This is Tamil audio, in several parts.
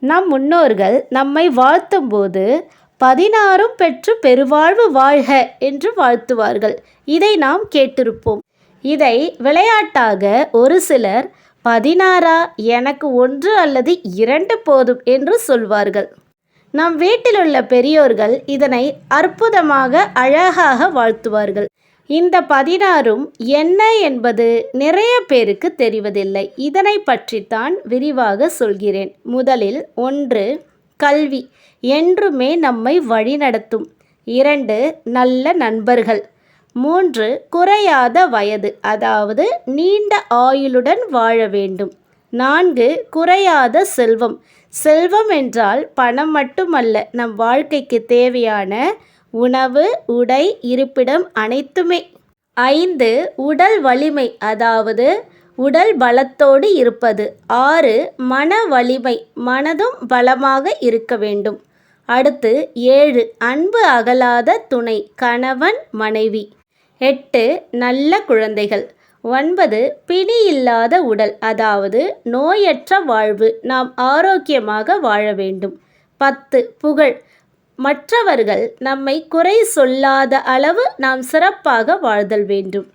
நம் முன்னோர்கள் நம்மை வாழ்த்தும்போது 16ம் பெற்று பெருவாழ்வு வாழ்க என்று வாழ்த்துவார்கள். இதை நாம் கேட்டிருப்போம். இதை விளையாட்டாக ஒரு சிலர் 16ஆ, எனக்கு 1 அல்லது 2 போதும் என்று சொல்வார்கள். நம் வீட்டிலுள்ள பெரியோர்கள் இதனை அற்புதமாக அழகாக வாழ்த்துவார்கள். இந்த 16ம் என்ன என்பது நிறைய பேருக்கு தெரிவதில்லை. இதனை பற்றித்தான் விரிவாக சொல்கிறேன். முதலில் 1 கல்வி என்றுமே நம்மை வழிநடத்தும். 2 நல்ல நண்பர்கள். 3 குறையாத வயது, அதாவது நீண்ட ஆயுளுடன் வாழ வேண்டும். 4 குறையாத செல்வம். செல்வம் என்றால் பணம் மட்டுமல்ல, நம் வாழ்க்கைக்கு தேவையான உணவு, உடை, இருப்பிடம் அனைத்துமே. 5 உடல் வலிமை, அதாவது உடல் பலத்தோடு இருப்பது. 6 மன வலிமை, மனதும் பலமாக இருக்க வேண்டும். அடுத்து 7 அன்பு அகலாத துணை, கணவன் மனைவி. 8 நல்ல குழந்தைகள். 9 பிணி இல்லாத உடல், அதாவது நோயற்ற வாழ்வு, நாம் ஆரோக்கியமாக வாழ வேண்டும். 10 புகழ், மற்றவர்கள் நம்மை குறை சொல்லாத அளவு நாம் சிறப்பாக வாழ்தல் வேண்டும்.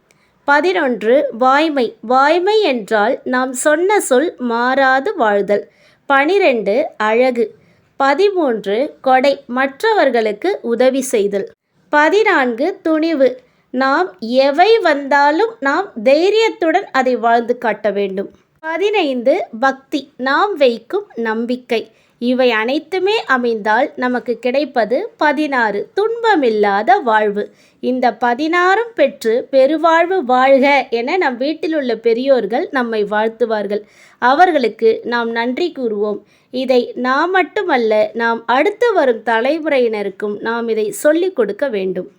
11 வாய்மை. வாய்மை என்றால் நாம் சொன்ன சொல் மாறாது வாழ்தல். 12 அழகு. 13 கொடை, மற்றவர்களுக்கு உதவி செய்தல். 14 துணிவு, நாம் எவை வந்தாலும் நாம் தைரியத்துடன் அதை வாழ்ந்து காட்ட வேண்டும். 15 பக்தி, நாம் வைக்கும் நம்பிக்கை. இவை அனைத்துமே அமைந்தால் நமக்கு கிடைப்பது 16 துன்பமில்லாத வாழ்வு. இந்த 16ம் பெற்று பெருவாழ்வு வாழ்க என நம் வீட்டில் உள்ள பெரியோர்கள் நம்மை வாழ்த்துவார்கள். அவர்களுக்கு நாம் நன்றி கூறுவோம். இதை நாம் மட்டுமல்ல, நாம் அடுத்து வரும் தலைமுறையினருக்கும் நாம் இதை சொல்லிக் கொடுக்க வேண்டும்.